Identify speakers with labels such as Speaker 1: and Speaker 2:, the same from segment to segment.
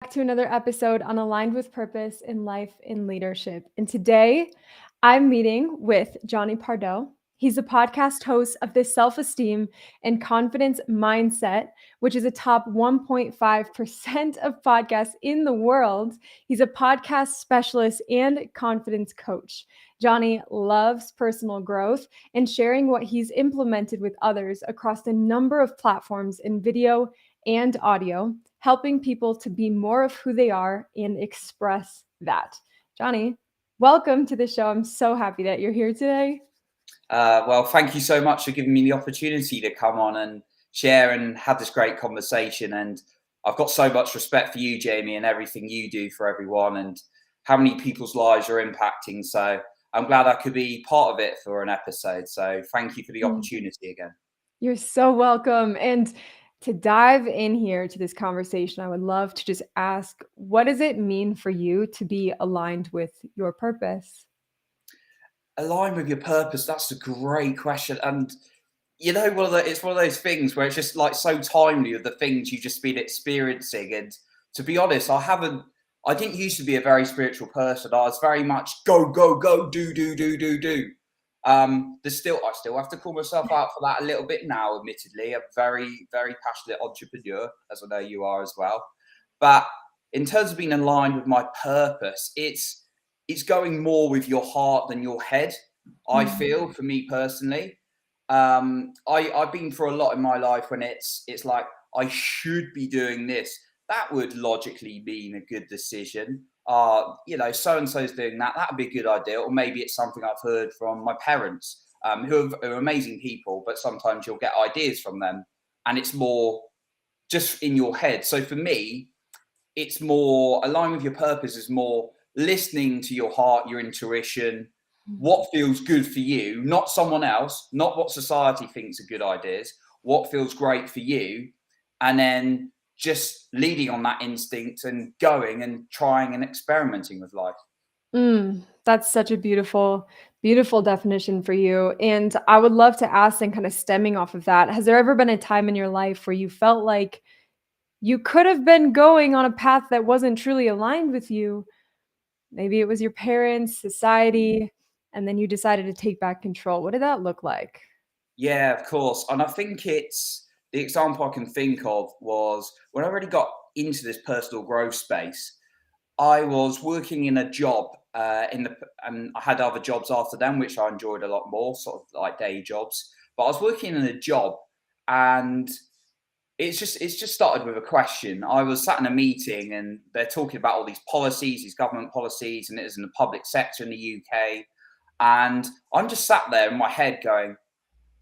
Speaker 1: To another episode on Aligned with Purpose in Life and Leadership. And today I'm meeting with Jonny Pardoe. He's a podcast host of the Self-Esteem and Confidence Mindset, which is a top 1.5% of podcasts in the world. He's a podcast specialist and confidence coach. Jonny loves personal growth and sharing what he's implemented with others across a number of platforms in video and audio, helping people to be more of who they are and express that. Jonny, welcome to the show. I'm so happy that you're here today.
Speaker 2: Well, thank you so much for giving me the opportunity to come on and share and have this great conversation. And I've got so much respect for you, Jamie, and everything you do for everyone and how many people's lives you're impacting. So I'm glad I could be part of it for an episode. So thank you for the opportunity again.
Speaker 1: You're so welcome. And to dive in here to this conversation, I would love to just ask, what does it mean for you to be aligned with your purpose?
Speaker 2: Align with your purpose. That's a great question. And you know, it's one of those things where it's just like so timely of the things you've just been experiencing. And to be honest, I didn't used to be a very spiritual person. I was very much go, go, go, do. I still have to call myself out for that a little bit now, admittedly. I'm very, very passionate entrepreneur, as I know you are as well. But in terms of being aligned with my purpose, it's going more with your heart than your head, I feel, for me personally. I've been through a lot in my life when it's like I should be doing this. That would logically mean a good decision. So and so's doing that. That'd be a good idea. Or maybe it's something I've heard from my parents, who are amazing people, but sometimes you'll get ideas from them, and it's more just in your head. So for me, it's more align with your purpose. Is more listening to your heart, your intuition, what feels good for you, not someone else, not what society thinks are good ideas, what feels great for you, and then just leading on that instinct and going and trying and experimenting with life.
Speaker 1: That's such a beautiful, beautiful definition for you. And I would love to ask, and kind of stemming off of that, has there ever been a time in your life where you felt like you could have been going on a path that wasn't truly aligned with you? Maybe it was your parents, society, and then you decided to take back control. What did that look like?
Speaker 2: Yeah, of course. And I think it's the example I can think of was when I really got into this personal growth space. I was working in a job and I had other jobs after them, which I enjoyed a lot more, sort of like day jobs. But I was working in a job, and it's just started with a question. I was sat in a meeting, and they're talking about all these policies, these government policies, and it is in the public sector in the UK. And I'm just sat there in my head going,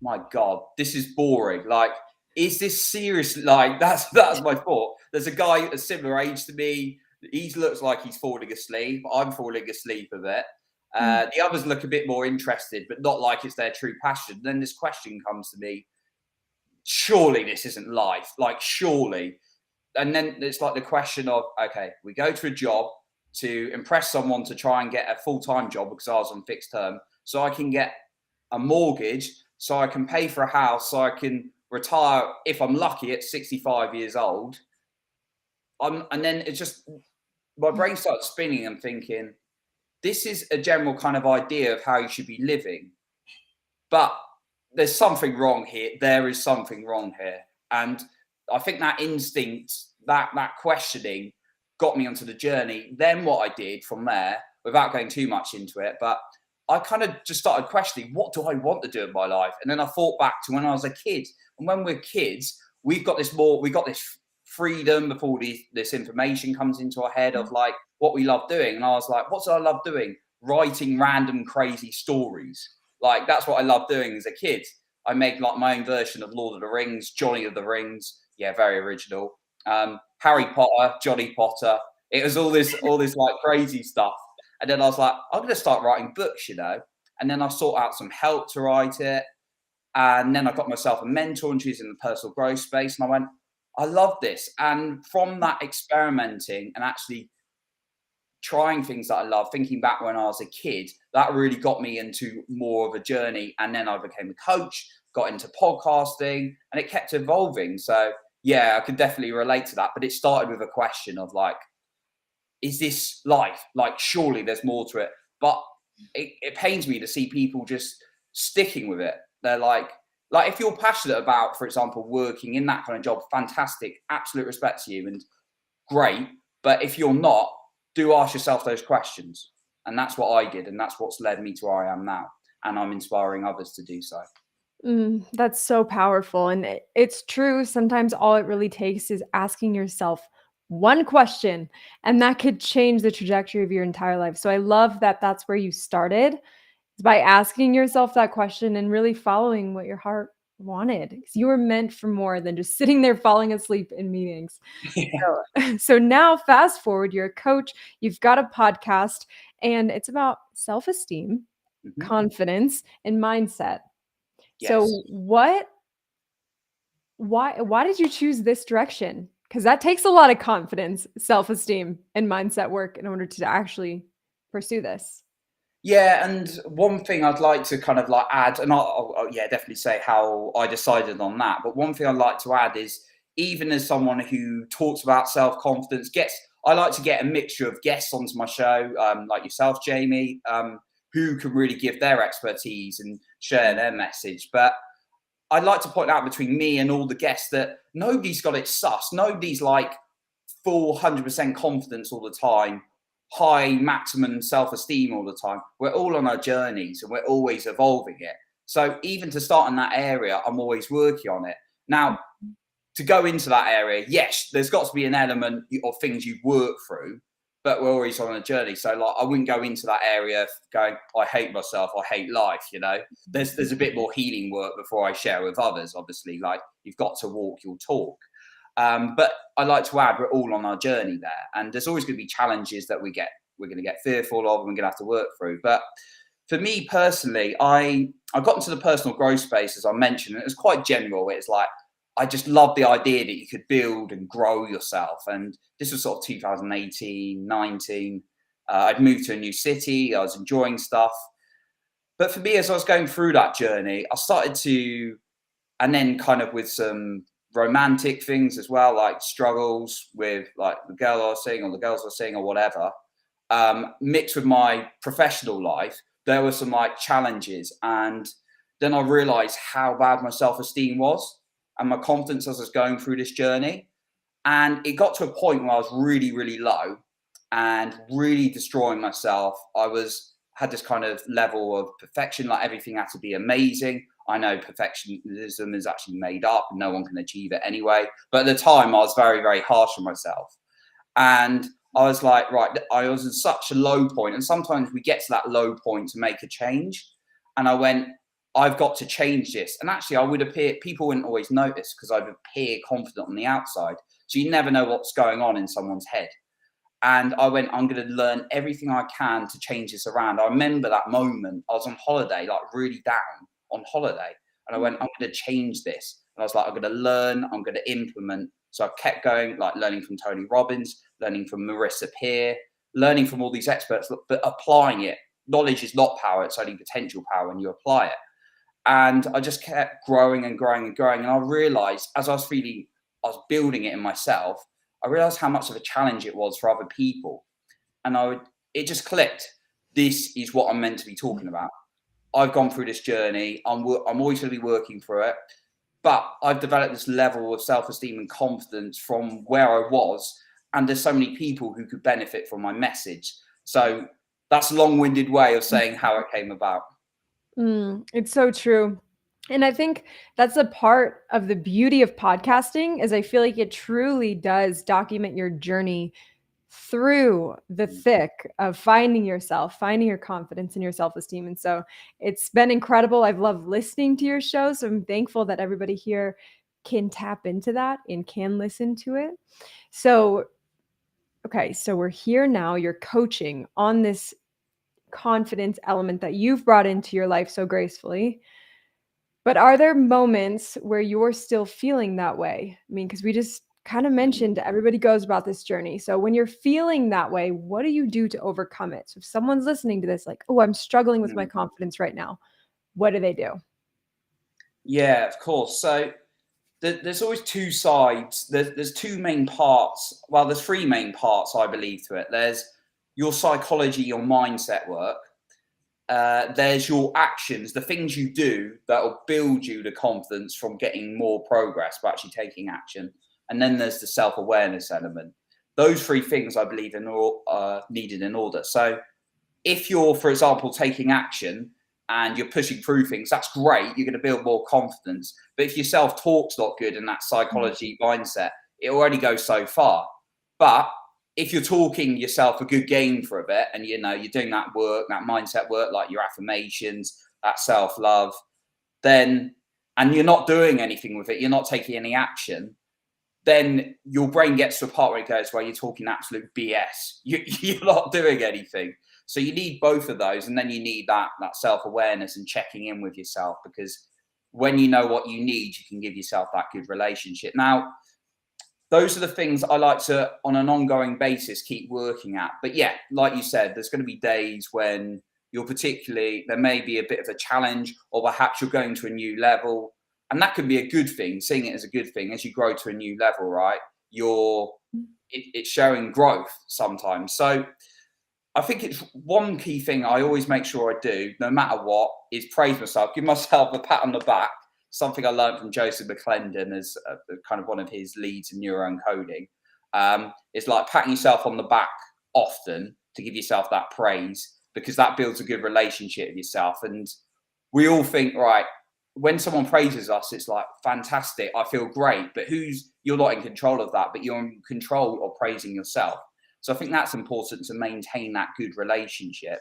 Speaker 2: my God, this is boring. Like, is this serious? Like, that's my thought. There's a guy a similar age to me. He looks like he's falling asleep. I'm falling asleep a bit. The others look a bit more interested, but not like it's their true passion. Then this question comes to me: surely this isn't life. Like, surely. And then it's like the question of, okay, we go to a job to impress someone to try and get a full-time job because I was on fixed term, so I can get a mortgage, so I can pay for a house, so I can retire if I'm lucky at 65 years old. And then it's just my brain starts spinning and thinking, this is a general kind of idea of how you should be living, but there's something wrong here. There is something wrong here, and I think that instinct, that questioning, got me onto the journey. Then what I did from there, without going too much into it, but I kind of just started questioning, what do I want to do in my life? And then I thought back to when I was a kid. And when we're kids, we got this freedom before this information comes into our head of like what we love doing. And I was like, what do I love doing? Writing random crazy stories. Like, that's what I loved doing as a kid. I made like my own version of Lord of the Rings, Johnny of the Rings. Yeah, very original. Harry Potter, Johnny Potter. It was all this like crazy stuff. And then I was like, I'm going to start writing books, And then I sought out some help to write it. And then I got myself a mentor, and she's in the personal growth space. And I went, I love this. And from that experimenting and actually trying things that I love, thinking back when I was a kid, that really got me into more of a journey. And then I became a coach, got into podcasting, and it kept evolving. So yeah, I could definitely relate to that. But it started with a question of like, is this life? Like, surely there's more to it. But it pains me to see people just sticking with it. They're like if you're passionate about, for example, working in that kind of job, fantastic, absolute respect to you and great. But if you're not, do ask yourself those questions. And that's what I did. And that's what's led me to where I am now. And I'm inspiring others to do so.
Speaker 1: That's so powerful. And it's true. Sometimes all it really takes is asking yourself one question, and that could change the trajectory of your entire life. So I love that that's where you started, is by asking yourself that question and really following what your heart wanted. Because you were meant for more than just sitting there falling asleep in meetings. So now fast forward, you're a coach, you've got a podcast, and it's about self-esteem,
Speaker 2: Mhm.
Speaker 1: confidence, and mindset.
Speaker 2: Yes.
Speaker 1: So why did you choose this direction? Because that takes a lot of confidence, self-esteem, and mindset work in order to actually pursue this.
Speaker 2: Yeah, and one thing I'd like to kind of like add, and I'll yeah, definitely say how I decided on that. But one thing I'd like to add is, even as someone who talks about self-confidence, I like to get a mixture of guests onto my show, like yourself, Jamie, who can really give their expertise and share their message. But I'd like to point out between me and all the guests that nobody's got it sus. Nobody's like full 100% confidence all the time, high maximum self-esteem all the time. We're all on our journeys and we're always evolving it. So even to start in that area, I'm always working on it. Now, to go into that area, yes, there's got to be an element of things you work through, but we're always on a journey. So like, I wouldn't go into that area going, I hate myself, I hate life. There's a bit more healing work before I share with others. Obviously, like, you've got to walk your talk. But I'd like to add, we're all on our journey there, and there's always going to be challenges that we're going to get fearful of, and we're going to have to work through. But for me personally, I got into the personal growth space, as I mentioned, and it was quite general. It's like, I just love the idea that you could build and grow yourself. And this was sort of 2018, 19. I'd moved to a new city. I was enjoying stuff. But for me, as I was going through that journey, I started to, and then kind of with some romantic things as well, like struggles with like the girl I was seeing or the girls I was seeing or whatever, mixed with my professional life, there were some like challenges. And then I realized how bad my self-esteem was and my confidence as I was going through this journey. And it got to a point where I was really, really low and really destroying myself. Had this kind of level of perfection, like everything had to be amazing. I know perfectionism is actually made up and no one can achieve it anyway. But at the time, I was very, very harsh on myself. And I was like, right, I was in such a low point. And sometimes we get to that low point to make a change. And I went, I've got to change this. And actually, I would appear, people wouldn't always notice because I'd appear confident on the outside. So you never know what's going on in someone's head. And I went, I'm going to learn everything I can to change this around. I remember that moment. I was on holiday, like really down on holiday. And I went, I'm going to change this. And I was like, I'm going to learn, I'm going to implement. So I kept going, like learning from Tony Robbins, learning from Marissa Peer, learning from all these experts, but applying it. Knowledge is not power, it's only potential power when you apply it. And I just kept growing and growing and growing. And I realized as I was building it in myself, I realized how much of a challenge it was for other people. And it just clicked. This is what I'm meant to be talking about. I've gone through this journey. I'm always going to be working through it. But I've developed this level of self-esteem and confidence from where I was. And there's so many people who could benefit from my message. So that's a long-winded way of saying how it came about.
Speaker 1: It's so true. And I think that's a part of the beauty of podcasting, is I feel like it truly does document your journey through the thick of finding yourself, finding your confidence and your self-esteem. And so it's been incredible. I've loved listening to your show. So I'm thankful that everybody here can tap into that and can listen to it. So, okay, so we're here now. You're coaching on this confidence element that you've brought into your life so gracefully. But are there moments where you're still feeling that way? I mean, because we just kind of mentioned everybody goes about this journey. So when you're feeling that way, what do you do to overcome it? So if someone's listening to this, like, oh, I'm struggling with my confidence right now, what do they do?
Speaker 2: Yeah, of course. So there's always two sides. There's two main parts. Well, there's three main parts, I believe, to it. There's your psychology, your mindset work. There's your actions, the things you do that will build you the confidence from getting more progress, but actually taking action. And then there's the self-awareness element. Those three things I believe in are needed in order. So if you're, for example, taking action and you're pushing through things, that's great. You're going to build more confidence. But if your self-talk's not good and that psychology mindset, it already goes so far. But if you're talking yourself a good game for a bit and, you know, you're doing that work, that mindset work, like your affirmations, that self-love, then, and you're not doing anything with it, you're not taking any action, then your brain gets to a part where it goes, well, you're talking absolute BS. You're not doing anything. So you need both of those. And then you need that self-awareness and checking in with yourself, because when you know what you need, you can give yourself that good relationship. Now, those are the things I like to, on an ongoing basis, keep working at. But yeah, like you said, there's going to be days when there may be a bit of a challenge, or perhaps you're going to a new level. And that can be a good thing, seeing it as a good thing. As you grow to a new level, right, it's showing growth sometimes. So I think it's one key thing I always make sure I do, no matter what, is praise myself, give myself a pat on the back. Something I learned from Joseph McClendon as kind of one of his leads in Neuro Encoding. It's like patting yourself on the back often to give yourself that praise, because that builds a good relationship with yourself. And we all think, right, when someone praises us, it's like, fantastic, I feel great. But you're not in control of that, but you're in control of praising yourself. So I think that's important to maintain that good relationship.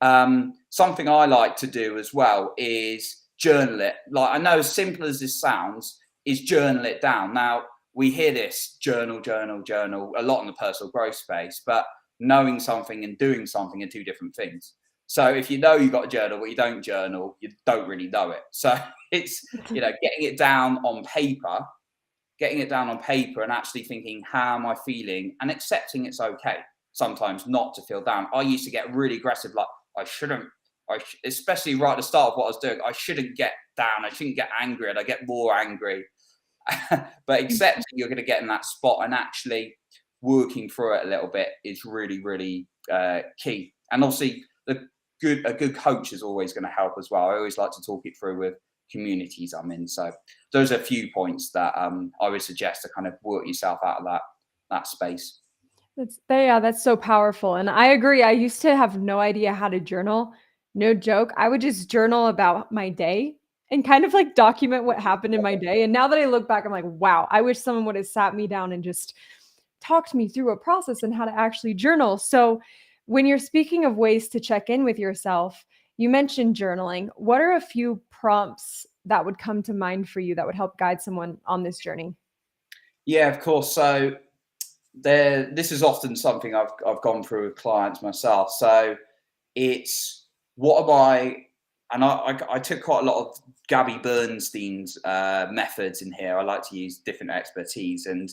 Speaker 2: Something I like to do as well is journal it. Like, I know, as simple as this sounds, is journal it down. Now, we hear this journal a lot in the personal growth space, but knowing something and doing something are two different things. So if you know you've got a journal, but you don't journal, you don't really know it. So it's, you know, getting it down on paper and actually thinking, how am I feeling, and accepting it's okay sometimes not to feel down. I used to get really aggressive, like, especially right at the start of what I was doing, I shouldn't get down, I shouldn't get angry, and I get more angry. But accepting you're going to get in that spot and actually working through it a little bit is really, really key. And obviously, a good coach is always going to help as well. I always like to talk it through with communities I'm in. So those are a few points that I would suggest to kind of work yourself out of that space.
Speaker 1: That's so powerful. And I agree. I used to have no idea how to journal. No joke. I would just journal about my day and kind of like document what happened in my day. And now that I look back, I'm like, wow, I wish someone would have sat me down and just talked me through a process and how to actually journal. So when you're speaking of ways to check in with yourself, you mentioned journaling. What are a few prompts that would come to mind for you that would help guide someone on this journey?
Speaker 2: Yeah, of course. So this is often something I've gone through with clients myself. So it's, what am I, and I took quite a lot of Gabby Bernstein's methods in here. I like to use different expertise, and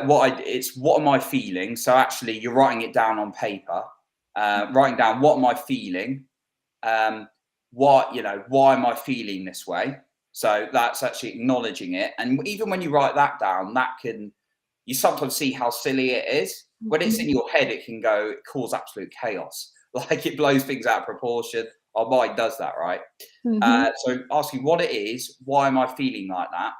Speaker 2: what am I feeling? So actually you're writing it down on paper, writing down, what am I feeling? Why am I feeling this way? So that's actually acknowledging it. And even when you write that down, you sometimes see how silly it is. When it's in your head, it can cause absolute chaos. Like, it blows things out of proportion. Our mind does that, right? So asking what it is, why am I feeling like that?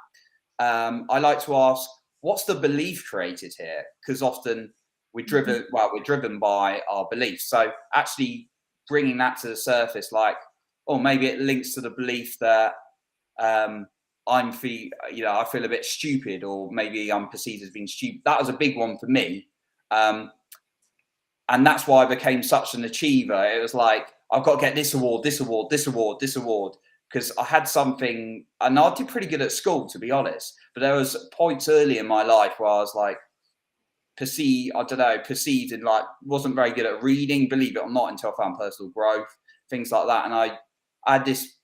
Speaker 2: I like to ask, what's the belief created here? Because often we're driven by our beliefs. So actually bringing that to the surface, like, or maybe it links to the belief that I feel a bit stupid, or maybe I'm perceived as being stupid. That was a big one for me. And that's why I became such an achiever. It was like, I've got to get this award, because I had something, and I did pretty good at school, to be honest. But there was points early in my life where I was like, perceived and like, wasn't very good at reading, believe it or not, until I found personal growth, things like that. And I had this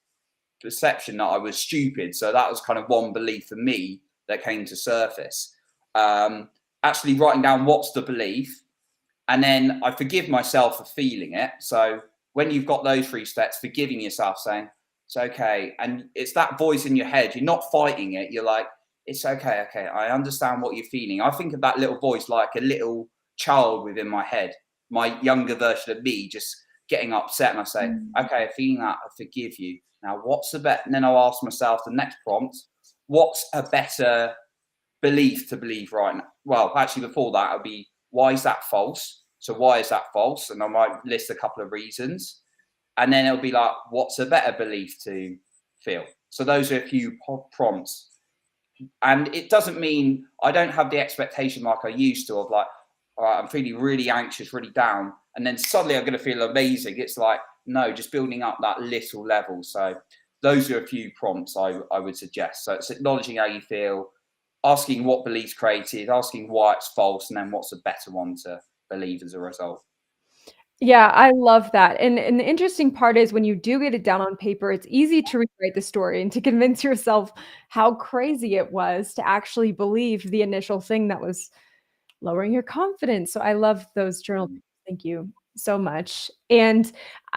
Speaker 2: perception that I was stupid. So that was kind of one belief for me that came to surface. Actually writing down what's the belief, and then I forgive myself for feeling it. So when you've got those three steps, forgiving yourself, saying, It's okay. And it's that voice in your head. You're not fighting it. You're like, it's okay. Okay. I understand what you're feeling. I think of that little voice like a little child within my head, my younger version of me just getting upset. And I say, okay, I'm feeling that. I forgive you. Now, what's the better? And then I'll ask myself the next prompt, what's a better belief to believe right now? Well, actually, before that, it'll be, why is that false? So why is that false? And I might list a couple of reasons. And then it'll be like, what's a better belief to feel? So those are a few prompts. And it doesn't mean I don't have the expectation like I used to of like, all right, I'm feeling really anxious, really down, and then suddenly I'm going to feel amazing. It's like, no, just building up that little level. So those are a few prompts I would suggest. So it's acknowledging how you feel, asking what beliefs created, asking why it's false, and then what's a better one to believe as a result.
Speaker 1: Yeah, I love that. And the interesting part is when you do get it down on paper, it's easy to rewrite the story and to convince yourself how crazy it was to actually believe the initial thing that was lowering your confidence. So I love those journal. Thank you so much. And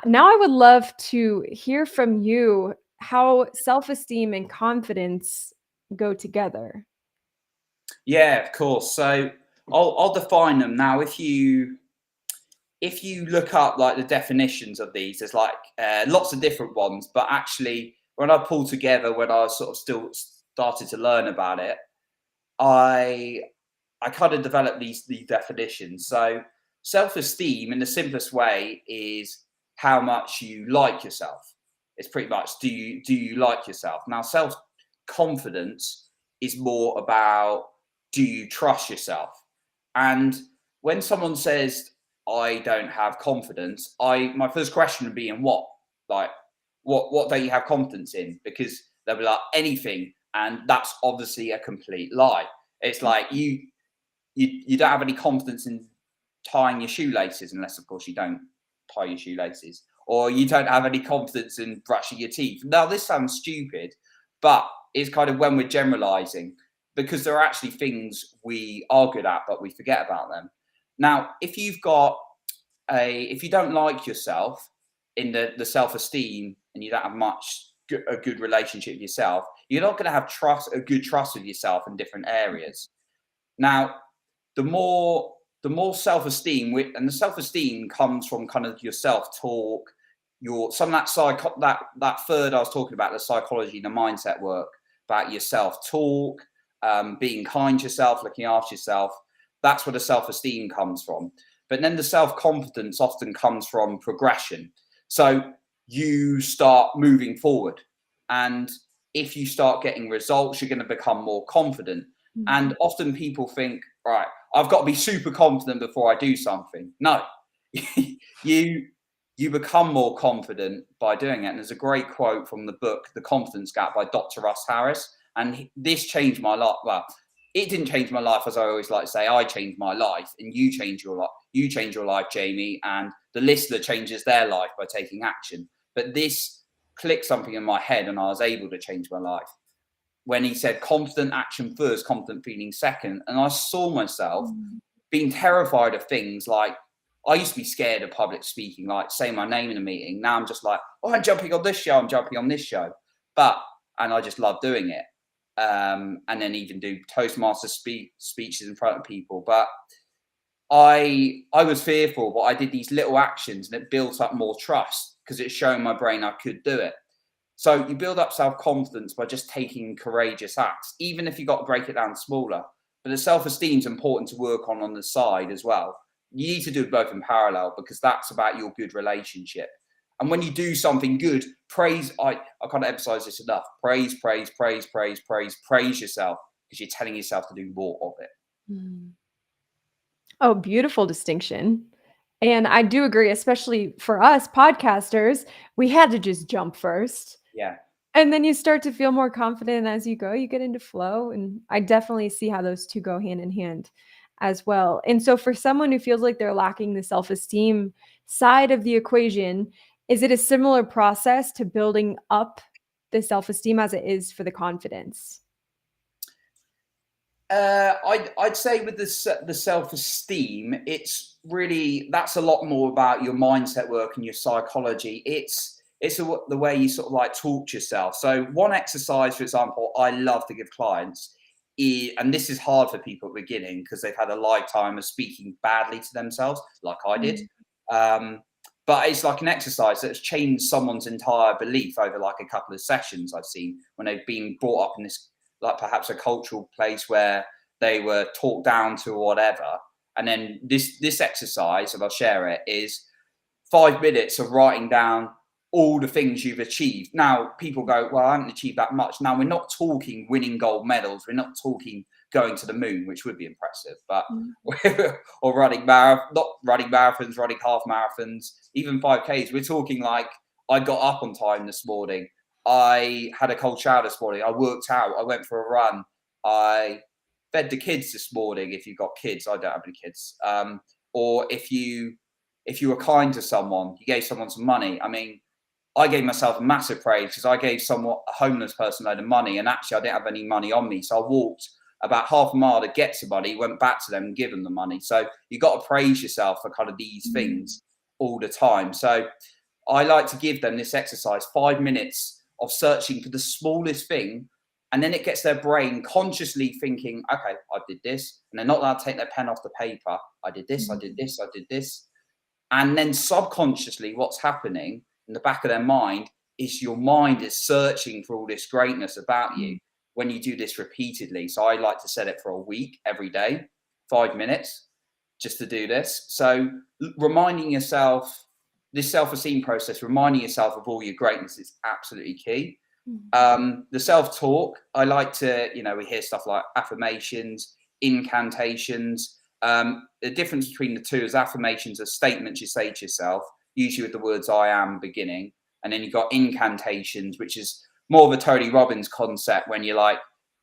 Speaker 1: now I would love to hear from you how self-esteem and confidence go together.
Speaker 2: Yeah, of course. So I'll define them now. If you look up like the definitions of these, there's like lots of different ones, but actually when I pulled together, when I was sort of still started to learn about it, I kind of developed these definitions. So self-esteem in the simplest way is how much you like yourself. It's pretty much, do you like yourself? Now self-confidence is more about, do you trust yourself? And when someone says, I don't have confidence, my first question would be, in what? Like, what don't you have confidence in? Because they'll be like, anything. And that's obviously a complete lie. It's like you don't have any confidence in tying your shoelaces, unless of course you don't tie your shoelaces, or you don't have any confidence in brushing your teeth. Now this sounds stupid, but it's kind of when we're generalizing, because there are actually things we are good at, but we forget about them. Now, if you don't like yourself in the self-esteem, and you don't have a good relationship with yourself, you're not going to have a good trust with yourself in different areas. Now, the more self-esteem, and the self-esteem comes from kind of your self-talk, some of that third I was talking about, the psychology, the mindset work about your self-talk, being kind to yourself, looking after yourself. That's where the self-esteem comes from. But then the self-confidence often comes from progression. So you start moving forward, and if you start getting results, you're going to become more confident. Mm-hmm. And often people think, right, I've got to be super confident before I do something. No, you become more confident by doing it. And there's a great quote from the book, The Confidence Gap, by Dr. Russ Harris. And this changed my life. Well, it didn't change my life, as I always like to say. I changed my life, and you change your life. You change your life, Jamie, and the listener changes their life by taking action. But this clicked something in my head, and I was able to change my life when he said confident action first, confident feeling second. And I saw myself being terrified of things like, I used to be scared of public speaking, like saying my name in a meeting. Now I'm just like, oh, I'm jumping on this show, I'm jumping on this show. And I just love doing it. And then even do Toastmaster speeches in front of people. But I was fearful, but I did these little actions, and it built up more trust because it's showing my brain I could do it. So you build up self-confidence by just taking courageous acts, even if you got to break it down smaller. But the self-esteem is important to work on the side as well. You need to do both in parallel, because that's about your good relationship. And when you do something good, praise. I can't emphasize this enough. Praise yourself, because you're telling yourself to do more of it.
Speaker 1: Oh, beautiful distinction. And I do agree, especially for us podcasters, we had to just jump first.
Speaker 2: Yeah.
Speaker 1: And then you start to feel more confident as you go, you get into flow. And I definitely see how those two go hand in hand as well. And so for someone who feels like they're lacking the self-esteem side of the equation, is it a similar process to building up the self-esteem as it is for the confidence?
Speaker 2: I'd say with the self-esteem, it's really, that's a lot more about your mindset work and your psychology. It's it's the way you sort of like talk to yourself. So one exercise, for example, I love to give clients, and this is hard for people at the beginning because they've had a lifetime of speaking badly to themselves, like I did. But it's like an exercise that's changed someone's entire belief over like a couple of sessions I've seen when they've been brought up in this, like perhaps a cultural place where they were talked down to or whatever. And then this exercise, and I'll share it, is 5 minutes of writing down all the things you've achieved. Now, people go, well, I haven't achieved that much. Now, we're not talking winning gold medals. We're not talking going to the moon, which would be impressive, but or running not running marathons, running half marathons, even 5Ks. We're talking like, I got up on time this morning. I had a cold shower this morning. I worked out. I went for a run. I fed the kids this morning. If you've got kids, I don't have any kids. Or if you were kind to someone, you gave someone some money. I mean, I gave myself a massive praise because I gave a homeless person a load of money, and actually I didn't have any money on me. So I walked about half a mile to get somebody, went back to them and give them the money. So you got to praise yourself for kind of these things all the time. So I like to give them this exercise, 5 minutes of searching for the smallest thing. And then it gets their brain consciously thinking, okay, I did this. And they're not allowed to take their pen off the paper. I did this, I did this, I did this. And then subconsciously, what's happening in the back of their mind is your mind is searching for all this greatness about you when you do this repeatedly. So I like to set it for a week, every day, 5 minutes, just to do this. So reminding yourself, this self-esteem process, reminding yourself of all your greatness is absolutely key. The self-talk, I like to, we hear stuff like affirmations, incantations. The difference between the two is affirmations are statements you say to yourself, usually with the words I am beginning. And then you've got incantations, which is more of a Tony Robbins concept when you're like,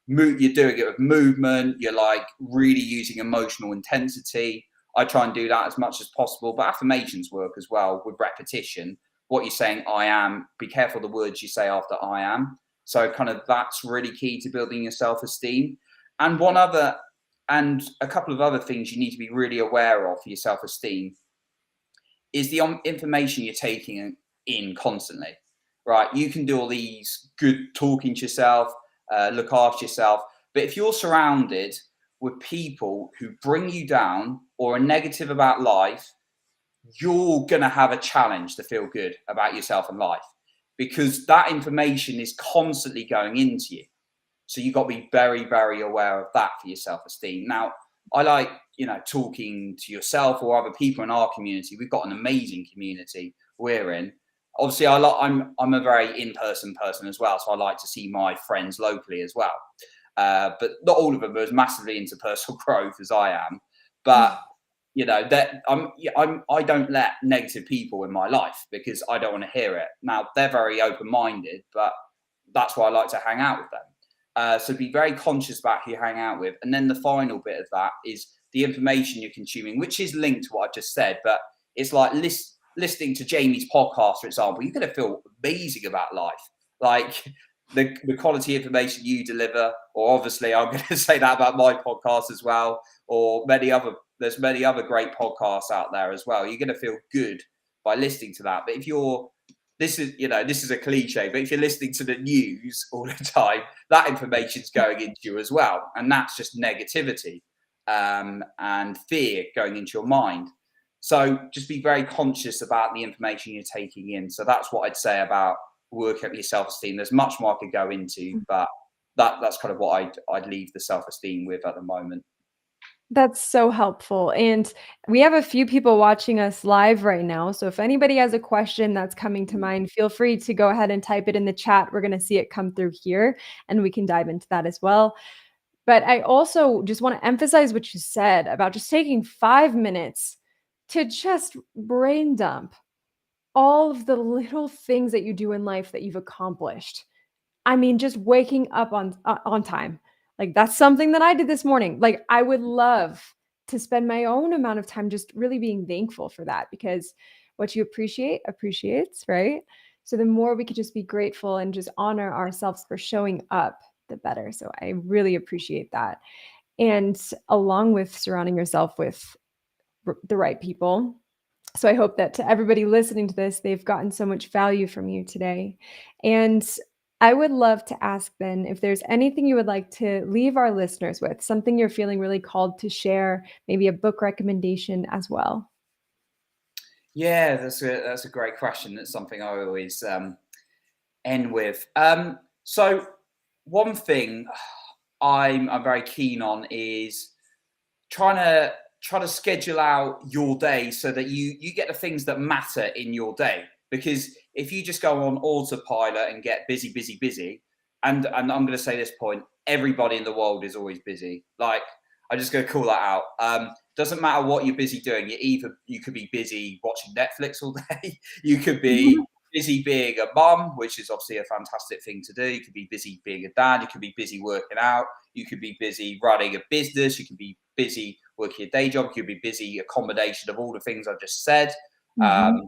Speaker 2: you're doing it with movement, you're like really using emotional intensity. I try and do that as much as possible, but affirmations work as well with repetition. What you're saying, I am, be careful the words you say after I am. So kind of that's really key to building your self-esteem. And a couple of other things you need to be really aware of for your self-esteem is the information you're taking in constantly, right? You can do all these good talking to yourself, look after yourself. But if you're surrounded with people who bring you down or are negative about life, you're going to have a challenge to feel good about yourself and life because that information is constantly going into you. So you've got to be very, very aware of that for your self-esteem. Now, I like, talking to yourself or other people in our community. We've got an amazing community we're in. Obviously, I'm a very in-person person as well, so I like to see my friends locally as well. But not all of them are as massively into personal growth as I am. But that I don't let negative people in my life because I don't want to hear it. Now they're very open-minded, but that's why I like to hang out with them. So be very conscious about who you hang out with. And then the final bit of that is the information you're consuming, which is linked to what I just said. But it's like listening to Jamie's podcast, for example. You're going to feel amazing about life. Like the quality information you deliver, or obviously I'm going to say that about my podcast as well, or there's many other great podcasts out there as well. You're going to feel good by listening to that. But this is a cliche, but if you're listening to the news all the time, that information's going into you as well. And that's just negativity and fear going into your mind. So just be very conscious about the information you're taking in. So that's what I'd say about work up your self-esteem. There's much more I could go into, but that's kind of what I'd leave the self-esteem with at the moment.
Speaker 1: That's so helpful. And we have a few people watching us live right now. So if anybody has a question that's coming to mind, feel free to go ahead and type it in the chat. We're going to see it come through here and we can dive into that as well. But I also just want to emphasize what you said about just taking 5 minutes to just brain dump all of the little things that you do in life that you've accomplished. I mean, just waking up on time. Like that's something that I did this morning. Like I would love to spend my own amount of time just really being thankful for that because what you appreciate appreciates, right? So the more we could just be grateful and just honor ourselves for showing up, the better. So I really appreciate that. And along with surrounding yourself with the right people, So I hope that to everybody listening to this, they've gotten so much value from you today. And I would love to ask then if there's anything you would like to leave our listeners with, something you're feeling really called to share, maybe a book recommendation as well.
Speaker 2: Yeah, that's a great question. That's something I always end with. So one thing I'm very keen on is try to schedule out your day so that you get the things that matter in your day. Because if you just go on autopilot and get busy, busy, busy, and I'm going to say this point, everybody in the world is always busy. Like, I'm just going to call that out. Doesn't matter what you're busy doing. You could be busy watching Netflix all day. You could be busy being a mum, which is obviously a fantastic thing to do. You could be busy being a dad. You could be busy working out. You could be busy running a business. You could be busy working a day job. You could be busy, a combination of all the things I've just said.
Speaker 1: Mhm.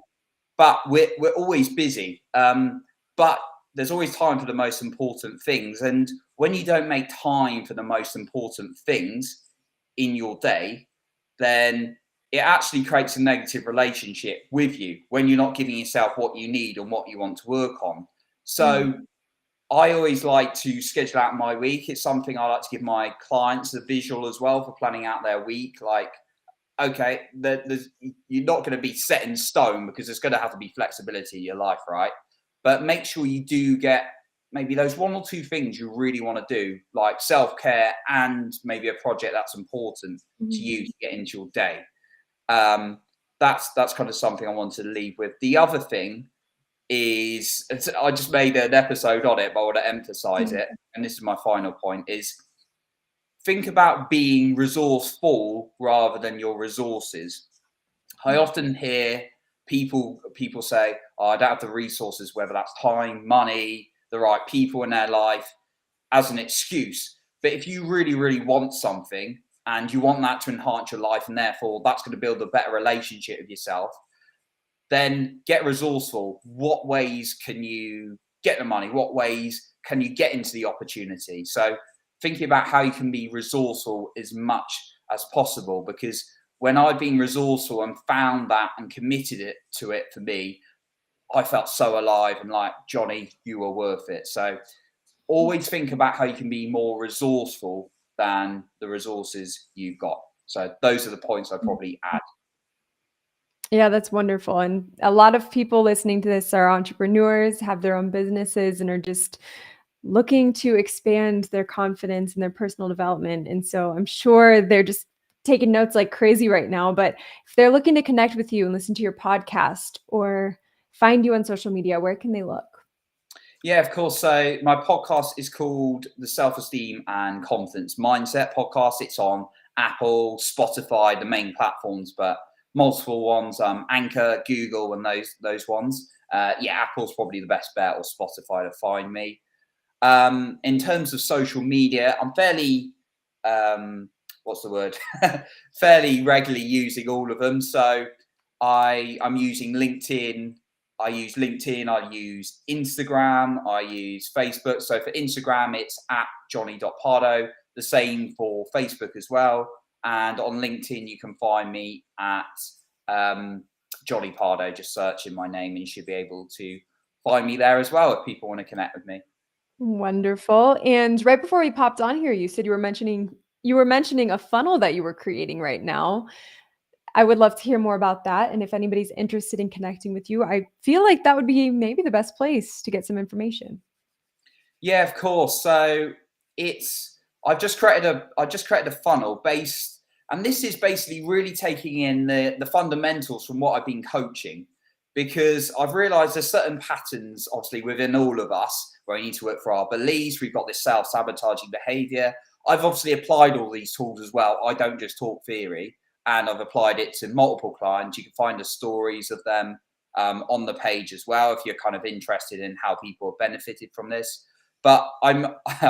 Speaker 2: But we're always busy. But there's always time for the most important things. And when you don't make time for the most important things in your day, then it actually creates a negative relationship with you when you're not giving yourself what you need and what you want to work on. So
Speaker 1: Mm.
Speaker 2: I always like to schedule out my week. It's something I like to give my clients a visual as well for planning out their week. Like, okay, you're not going to be set in stone because there's going to have to be flexibility in your life, right? But make sure you do get maybe those one or two things you really want to do, like self-care and maybe a project that's important to
Speaker 1: Mhm.
Speaker 2: you to get into your day. Um, that's kind of something I want to leave with. The other thing is, I just made an episode on it, but I want to emphasize it. And this is my final point: is think about being resourceful rather than your resources. I often hear people say, "Oh, I don't have the resources," whether that's time, money, the right people in their life, as an excuse. But if you really, really want something and you want that to enhance your life, and therefore that's going to build a better relationship with yourself, then get resourceful. What ways can you get the money? What ways can you get into the opportunity? So thinking about how you can be resourceful as much as possible, because when I've been resourceful and found that and committed it to it, for me, I felt so alive and like, Jonny, you are worth it. So always think about how you can be more resourceful than the resources you've got. So those are the points I'd probably add.
Speaker 1: Yeah, that's wonderful. And a lot of people listening to this are entrepreneurs, have their own businesses, and are just looking to expand their confidence and their personal development. And so I'm sure they're just taking notes like crazy right now. But if they're looking to connect with you and listen to your podcast or find you on social media, where can they look?
Speaker 2: Yeah, of course. So my podcast is called the Self-Esteem and Confidence Mindset Podcast. It's on Apple, Spotify, the main platforms, but multiple ones, Anchor, Google, and those ones. Yeah, Apple's probably the best bet, or Spotify, to find me. In terms of social media, I'm fairly what's the word? fairly regularly using all of them. So I'm using LinkedIn. I use LinkedIn. I use Instagram. I use Facebook. So for Instagram, it's at Jonny.Pardoe. The same for Facebook as well. And on LinkedIn, you can find me at Jonny Pardoe. Just searching my name, and you should be able to find me there as well if people want to connect with me.
Speaker 1: Wonderful. And right before we popped on here, you said you were mentioning a funnel that you were creating right now. I would love to hear more about that. And if anybody's interested in connecting with you, I feel like that would be maybe the best place to get some information.
Speaker 2: Yeah, of course. So it's I've just created a funnel based, and this is basically really taking in the fundamentals from what I've been coaching, because I've realized there's certain patterns obviously within all of us where we need to work for our beliefs. We've got this self-sabotaging behavior. I've obviously applied all these tools as well. I don't just talk theory, and I've applied it to multiple clients. You can find the stories of them on the page as well if you're kind of interested in how people have benefited from this. But I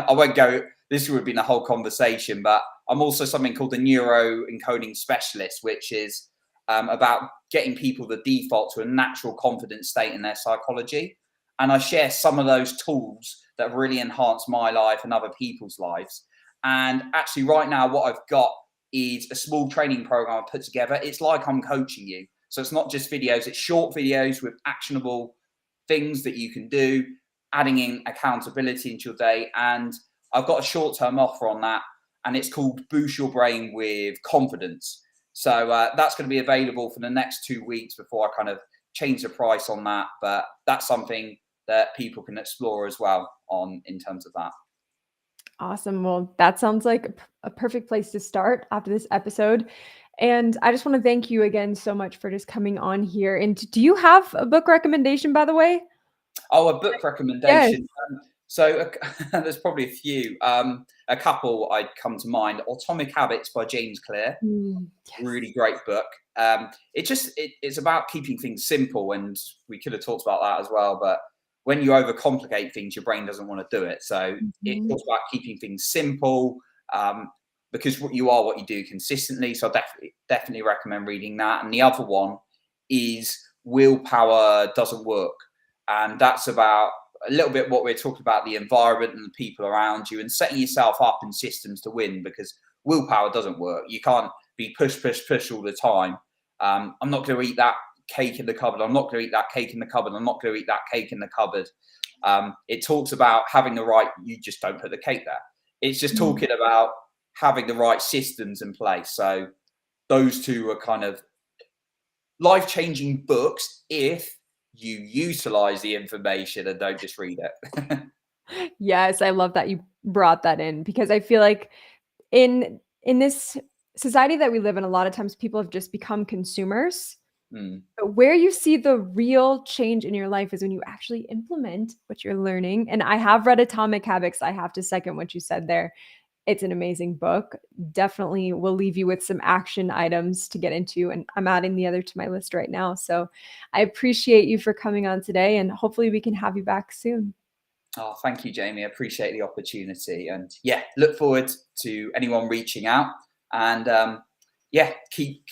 Speaker 2: won't go. This would have been a whole conversation. But I'm also something called the Neuro Encoding Specialist, which is about getting people the default to a natural confident state in their psychology. And I share some of those tools that really enhance my life and other people's lives. And actually, right now, what I've got is a small training program I put together. It's like I'm coaching you. So it's not just videos, it's short videos with actionable things that you can do, adding in accountability into your day. And I've got a short-term offer on that, and it's called Boost Your Brain with Confidence. So that's going to be available for the next 2 weeks before I kind of change the price on that. But that's something that people can explore as well in terms of that.
Speaker 1: Awesome. Well, that sounds like a perfect place to start after this episode. And I just want to thank you again so much for just coming on here. And do you have a book recommendation, by the way?
Speaker 2: Oh, a book
Speaker 1: Yes.
Speaker 2: recommendation. So there's probably a few. A couple I'd come to mind. Atomic Habits by James Clear.
Speaker 1: Yes.
Speaker 2: Really great book. It's about keeping things simple, and we could have talked about that as well. But when you overcomplicate things, your brain doesn't want to do it. So it
Speaker 1: Mhm.
Speaker 2: talks about keeping things simple, because you are what you do consistently. So I definitely recommend reading that. And the other one is Willpower Doesn't Work, and that's about a little bit what we're talking about, the environment and the people around you, and setting yourself up in systems to win, because willpower doesn't work. You can't be push all the time. I'm not going to eat that cake in the cupboard. I'm not going to eat that cake in the cupboard. I'm not going to eat that cake in the cupboard. It talks about having the right, you just don't put the cake there. It's just talking about having the right systems in place. So those two are kind of life-changing books if you utilize the information and don't just read it.
Speaker 1: Yes, I love that you brought that in, because I feel like in this society that we live in, a lot of times people have just become consumers.
Speaker 2: Mm.
Speaker 1: But where you see the real change in your life is when you actually implement what you're learning. And I have read Atomic Habits. I have to second what you said there. It's an amazing book. Definitely will leave you with some action items to get into. And I'm adding the other to my list right now. So I appreciate you for coming on today, and hopefully we can have you back soon.
Speaker 2: Oh, thank you, Jamie. I appreciate the opportunity, and yeah, look forward to anyone reaching out. And yeah, keep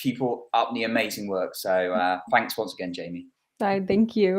Speaker 2: up the amazing work. So thanks once again, Jamie.
Speaker 1: Bye. Thank you.